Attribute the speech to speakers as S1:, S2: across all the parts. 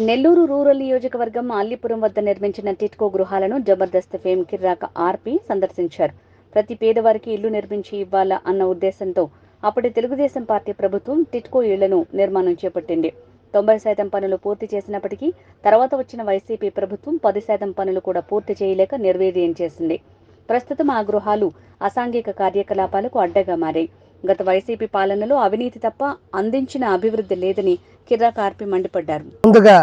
S1: Nellore rural నియోజకవర్గం అల్లిపురం వద్ద నిర్మించిన టిట్కో గృహాలను జబర్దస్త్ ఫేమ్ కిర్రాక ఆర్పి సందర్శించారు. ప్రతి పేదవారికి ఇల్లు నిర్మించి ఇవ్వాలా అన్న ఉద్దేశంతో అప్పటి తెలుగుదేశం పార్టీ ప్రభుత్వం టిట్కో ఇళ్లను నిర్మాణం చేపట్టింది. 90% పనులు పూర్తి చేసినప్పటికీ తర్వాత వచ్చిన వైసీపీ ప్రభుత్వం 10% పనులు కూడా పూర్తి చేయలేక నిర్వీర్యం చేసింది. ప్రస్తుతం ఆ గృహాలు అసాంఘిక కార్యకలాపాలకు అడ్డగా మారాయి. గత వైసీపీ పాలనలో అవినీతి తప్ప అందించిన అభివృద్ధి లేదని కిర్రాక ఆర్పి మండిపడ్డారు.
S2: ముందుగా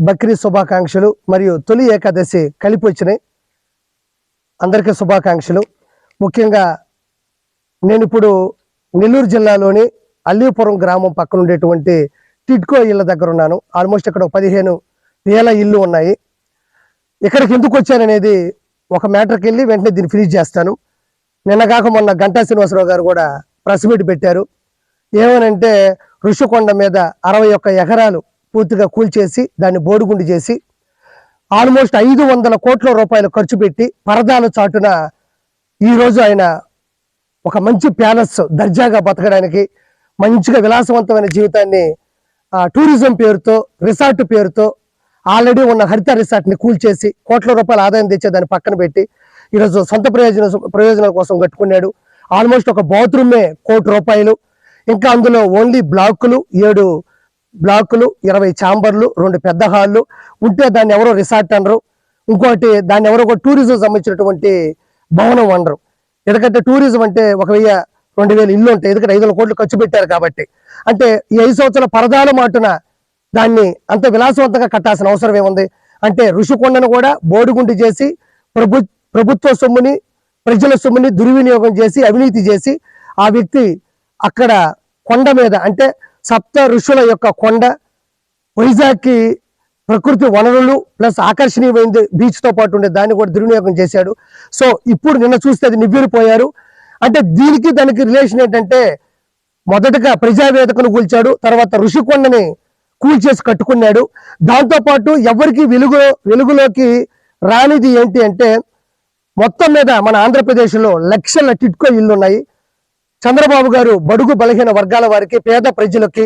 S2: బక్రీ శుభాకాంక్షలు మరియు తొలి ఏకాదశి కలిపి వచ్చినాయి. అందరికీ శుభాకాంక్షలు. ముఖ్యంగా నేను ఇప్పుడు నెల్లూరు జిల్లాలోని అల్లీపురం గ్రామం పక్కన ఉండేటువంటి టిట్కో ఇళ్ళ దగ్గర ఉన్నాను. ఆల్మోస్ట్ ఇక్కడ 15,000 ఇళ్ళు ఉన్నాయి. ఇక్కడికి ఎందుకు వచ్చాననేది ఒక మ్యాటర్కి వెళ్ళి వెంటనే దీన్ని ఫినిష్ చేస్తాను. నిన్నగాక మొన్న గంటా శ్రీనివాసరావు గారు కూడా ప్రెస్ మీట్ పెట్టారు. ఏమనంటే ఋషికొండ మీద 61 ఎకరాలు పూర్తిగా కూల్చేసి దాన్ని బోడిగుండు చేసి ఆల్మోస్ట్ 500 కోట్ల రూపాయలు ఖర్చు పెట్టి పరదాల చాటున ఈరోజు ఆయన ఒక మంచి ప్యాలెస్ దర్జాగా బతకడానికి మంచిగా విలాసవంతమైన జీవితాన్ని టూరిజం పేరుతో రిసార్ట్ పేరుతో ఆల్రెడీ ఉన్న హరిత రిసార్ట్ని కూల్చేసి కోట్ల రూపాయల ఆదాయం తెచ్చే దాన్ని పక్కన పెట్టి ఈరోజు సొంత ప్రయోజనాల కోసం కట్టుకున్నాడు. ఆల్మోస్ట్ ఒక బాత్రూమే ₹1,00,00,000. ఇంకా అందులో ఓన్లీ బ్లాకులు 7 బ్లాకులు 20 ఛాంబర్లు 2 పెద్ద హాళ్ళు ఉంటే దాన్ని ఎవరో రిసార్ట్ అనరు. ఇంకోటి దాన్ని ఎవరో ఒక టూరిజం సంబంధించినటువంటి భవనం అనరు. ఎందుకంటే టూరిజం అంటే 1,000-2,000 ఇల్లు ఉంటాయి. ఎందుకంటే 500 కోట్లు ఖర్చు పెట్టారు కాబట్టి. అంటే ఈ 5 సంవత్సరాల పరదాల మాటున దాన్ని అంత విలాసవంతంగా కట్టాల్సిన అవసరం ఏముంది? అంటే ఋషికొండను కూడా బోడిగుండు చేసి ప్రభుత్వ సొమ్ముని ప్రజల సొమ్ముని దుర్వినియోగం చేసి అవినీతి చేసి ఆ వ్యక్తి అక్కడ కొండ మీద అంటే సప్త ఋషుల యొక్క కొండ వైజాగ్కి ప్రకృతి వనరులు ప్లస్ ఆకర్షణీయమైంది బీచ్తో పాటు ఉండే దాన్ని కూడా దుర్వినియోగం చేశాడు. సో ఇప్పుడు నిన్న చూస్తే అది నివ్వెరపోయారు. అంటే దీనికి దానికి రిలేషన్ ఏంటంటే మొదటగా ప్రజావేదికను కూల్చాడు, తర్వాత ఋషికొండని కూల్చేసి కట్టుకున్నాడు. దాంతోపాటు ఎవరికి వెలుగులోకి రానిది ఏంటి అంటే మొత్తం మీద మన ఆంధ్రప్రదేశ్లో లక్షల టిట్కో ఇళ్ళు ఉన్నాయి. చంద్రబాబు గారు బడుగు బలహీన వర్గాల వారికి పేద ప్రజలకి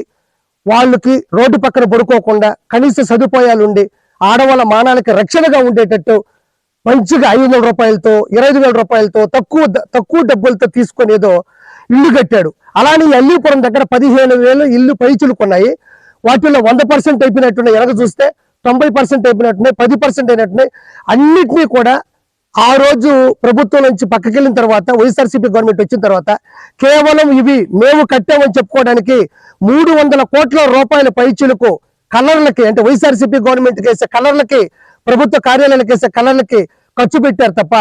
S2: వాళ్ళకి రోడ్డు పక్కన పడుకోకుండా కనీస సదుపాయాలు ఉండి ఆడవాళ్ళ మానాలకి రక్షణగా ఉండేటట్టు మంచిగా 500 రూపాయలతో 25,000 రూపాయలతో తక్కువ డబ్బులతో తీసుకొని ఏదో ఇల్లు కట్టాడు. అలానే అల్లీపురం దగ్గర 15,000 ఇల్లు పైచులుకున్నాయి. వాటిల్లో 100% అయిపోయినట్టున్నాయి. ఎనక చూస్తే 90% అయిపోయినట్టున్నాయి, 10% అయినట్టున్నాయి. అన్నిటినీ కూడా ఆ రోజు ప్రభుత్వం నుంచి పక్కకెళ్ళిన తర్వాత వైఎస్ఆర్సీపీ గవర్నమెంట్ వచ్చిన తర్వాత కేవలం ఇవి మేము కట్టామని చెప్పుకోవడానికి 300 కోట్ల రూపాయల పైచులకు కలర్లకి అంటే వైఎస్ఆర్సీపీ గవర్నమెంట్కి వేసే కలర్లకి ప్రభుత్వ కార్యాలయాలకు వేసే కలర్లకి ఖర్చు పెట్టారు తప్ప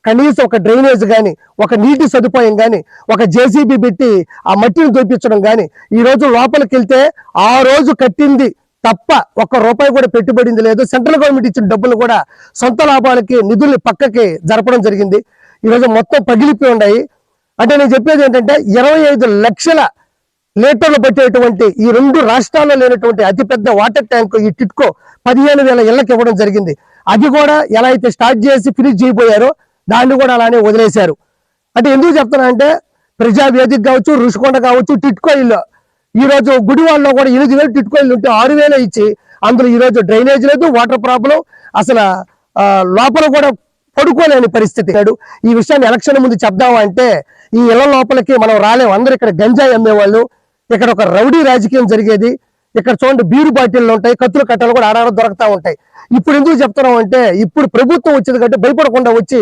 S2: కనీసం ఒక డ్రైనేజ్ కానీ ఒక నీటి సదుపాయం కానీ ఒక జేసీబీ పెట్టి ఆ మట్టిని దొప్పించడం కానీ ఈ రోజు లోపలికి వెళ్తే ఆ రోజు కట్టింది తప్ప ₹1 కూడా పెట్టుబడింది లేదు. సెంట్రల్ గవర్నమెంట్ ఇచ్చిన డబ్బులు కూడా సొంత లాభాలకి నిధుల్ని పక్కకి జరపడం జరిగింది. ఈరోజు మొత్తం పగిలిపోయి ఉన్నాయి. అంటే నేను చెప్పేది ఏంటంటే 25 లక్షల లీటర్లు పట్టేటువంటి ఈ 2 రాష్ట్రాల్లో లేనటువంటి అతిపెద్ద వాటర్ ట్యాంక్ ఈ టిట్కో 15,000 ఇళ్లకు ఇవ్వడం జరిగింది. అది కూడా ఎలా అయితే స్టార్ట్ చేసి ఫినిష్ చేయబోయారో దాన్ని కూడా అలానే వదిలేశారు. అంటే ఎందుకు చెప్తున్నా అంటే ప్రజావేదిక కావచ్చు, ఋషికొండ కావచ్చు, టిట్కో ఇల్లు ఈ రోజు గుడివాడలో కూడా 8,000 టిట్కో ఇల్లు ఉంటే 6,000 ఇచ్చి అందులో ఈ రోజు డ్రైనేజ్ లేదు, వాటర్ ప్రాబ్లం, అసలు లోపల కూడా పడుకోలేని పరిస్థితి. ఈ విషయాన్ని ఎలక్షన్ ముందు చెప్దామా అంటే ఈ ఇళ్ల లోపలికి మనం రాలేము. అందరూ ఇక్కడ గంజాయి అమ్మేవాళ్ళు, ఇక్కడ ఒక రౌడీ రాజకీయం జరిగేది. ఇక్కడ చూడండి బీరు బాటిళ్ళు ఉంటాయి, కత్తులు కట్టలు కూడా ఆడాడ దొరుకుతూ ఉంటాయి. ఇప్పుడు ఎందుకు చెప్తున్నాం అంటే ఇప్పుడు ప్రభుత్వం వచ్చింది కాబట్టి భయపడకుండా వచ్చి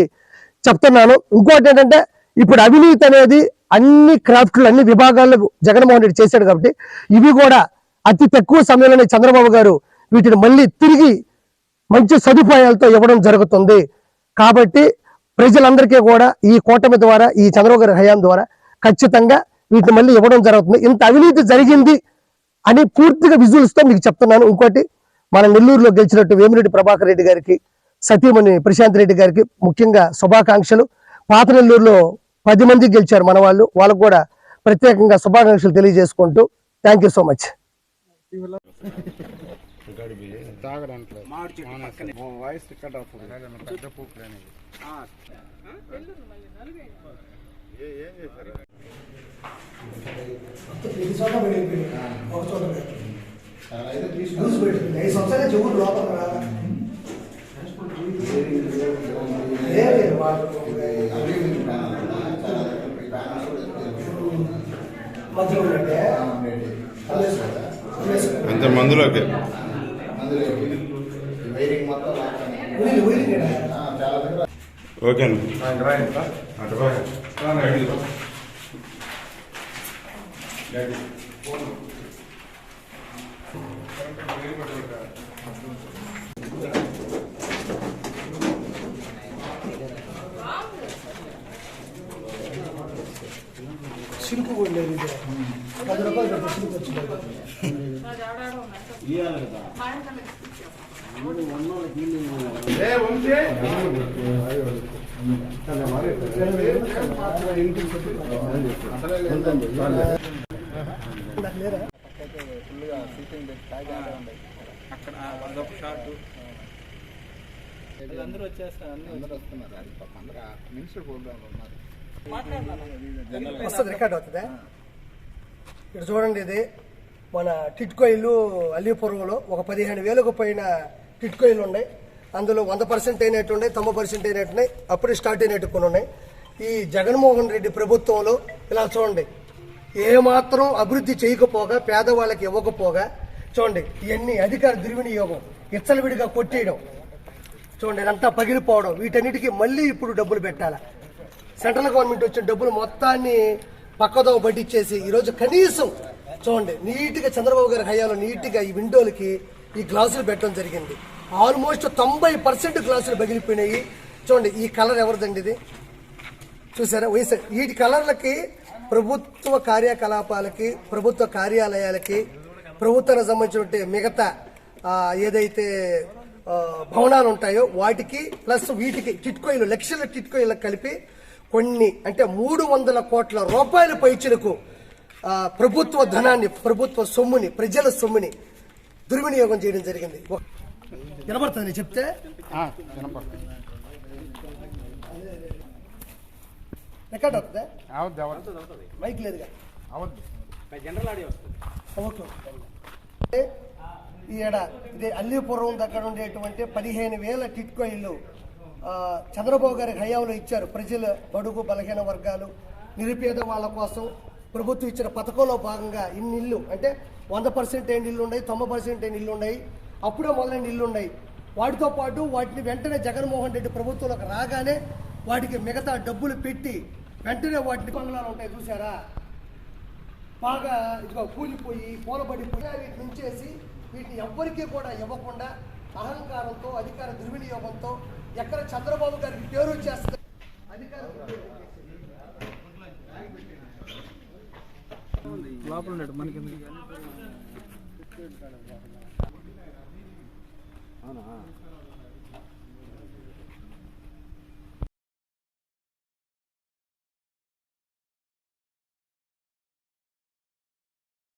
S2: చెప్తున్నాను. ఇంకోటి ఏంటంటే ఇప్పుడు అవినీతి అనేది అన్ని క్రాఫ్ట్లు అన్ని విభాగాల్లో జగన్మోహన్ రెడ్డి చేశాడు కాబట్టి ఇవి కూడా అతి తక్కువ సమయంలోనే చంద్రబాబు గారు వీటిని మళ్ళీ తిరిగి మంచి సదుపాయాలతో ఇవ్వడం జరుగుతుంది. కాబట్టి ప్రజలందరికీ కూడా ఈ కూటమి ద్వారా ఈ చంద్రబాబు గారి హయాం ద్వారా ఖచ్చితంగా వీటిని మళ్ళీ ఇవ్వడం జరుగుతుంది. ఇంత అవినీతి జరిగింది అని పూర్తిగా విజువల్స్తో మీకు చెప్తున్నాను. ఇంకోటి మన నెల్లూరులో గెలిచినట్టు వేమిరెడ్డి ప్రభాకర్ రెడ్డి గారికి సతీమణి ప్రశాంత్ రెడ్డి గారికి ముఖ్యంగా శుభాకాంక్షలు. పాత నెల్లూరులో 10 మంది గెలిచారు మన వాళ్ళు, వాళ్ళకు కూడా ప్రత్యేకంగా శుభాకాంక్షలు తెలియజేసుకుంటూ థ్యాంక్ యూ సో మచ్. చెవులు లోపల
S3: అంతే మందులోకి ఓకే
S2: సిల్క్ కూడా లేదు, 10 రూపాయలు పెట్టి సిల్క్ వచ్చింది.
S4: అందరూ వచ్చేస్తారు, అందరూ వస్తున్నారు. మినిస్టర్ ప్రోగ్రామ్ ఉన్నారు,
S2: వస్తుంది, రికార్డ్ అవుతుందా? ఇక్కడ చూడండి, ఇది మన టిట్కో ఇల్లు అల్లీపురంలో ఒక 15,000కు పైన టిట్కో ఇల్లు ఉన్నాయి. అందులో 100% అయినట్టు ఉన్నాయి, 90% అయినట్టు ఉన్నాయి, అప్పుడే స్టార్ట్ అయినట్టు కొన్ని ఉన్నాయి. ఈ జగన్మోహన్ రెడ్డి ప్రభుత్వంలో ఇలా చూడండి, ఏమాత్రం అభివృద్ధి చేయకపోగా పేదవాళ్ళకి ఇవ్వకపోగా చూడండి, ఇవన్నీ అధికార దుర్వినియోగం, ఇచ్చలవిడిగా కొట్టేయడం చూడండి, ఇదంతా పగిలిపోవడం, వీటన్నిటికీ మళ్ళీ ఇప్పుడు డబ్బులు పెట్టాలి. సెంట్రల్ గవర్నమెంట్ వచ్చిన డబ్బులు మొత్తాన్ని పక్కదో పట్టించేసి ఈరోజు కనీసం చూడండి నీట్గా చంద్రబాబు గారి హయాంలో నీట్గా ఈ విండోలకి ఈ గ్లాసులు పెట్టడం జరిగింది. ఆల్మోస్ట్ 90% గ్లాసులు పగిలిపోయినాయి. చూడండి, ఈ కలర్ ఎవరిదండి? ఇది చూసారా? వీటి కలర్లకి ప్రభుత్వ కార్యకలాపాలకి, ప్రభుత్వ కార్యాలయాలకి, ప్రభుత్వానికి సంబంధించిన మిగతా ఏదైతే భవనాలు ఉంటాయో వాటికి ప్లస్ వీటికి టిట్కోయిలు, లక్షల టిట్కోయిలకు కలిపి కొన్ని అంటే 300 కోట్ల రూపాయల పైచిలకు ప్రభుత్వ ధనాన్ని, ప్రభుత్వ సొమ్ముని, ప్రజల సొమ్ముని దుర్వినియోగం చేయడం జరిగింది. వినపడుతుంది చెప్తే? రికార్డ్ అవుతుందా? మైక్ లేదుగా, ఓకే. ఈడ ఇదే అల్లీపురం దగ్గర ఉండేటువంటి 15,000 టిట్కో ఇల్లు చంద్రబాబు గారి హయాంలో ఇచ్చారు. ప్రజల బడుగు బలహీన వర్గాలు, నిరుపేద వాళ్ళ కోసం ప్రభుత్వం ఇచ్చిన పథకంలో భాగంగా ఇన్ని ఇల్లు అంటే 100% అయిన ఇల్లు ఉన్నాయి, 90% అయిన ఇల్లు ఉన్నాయి, అప్పుడే మొదలైన ఇల్లు ఉన్నాయి. వాటితో పాటు వాటిని వెంటనే జగన్మోహన్ రెడ్డి ప్రభుత్వంలోకి రాగానే వాటికి మిగతా డబ్బులు పెట్టి వెంటనే వాటిని బంగ్లాలు ఉంటాయి చూసారా, బాగా ఇదిగో కూలిపోయి కూలబడిపోయి వీటిని ఉంచేసి వీటిని ఎవ్వరికీ కూడా ఇవ్వకుండా అహంకారంతో, అధికార దుర్వినియోగంతో ఎక్కడ చంద్రబాబు గారికి పేరు వచ్చేస్తుంది. అధికార
S4: లోపల మనకి అవునా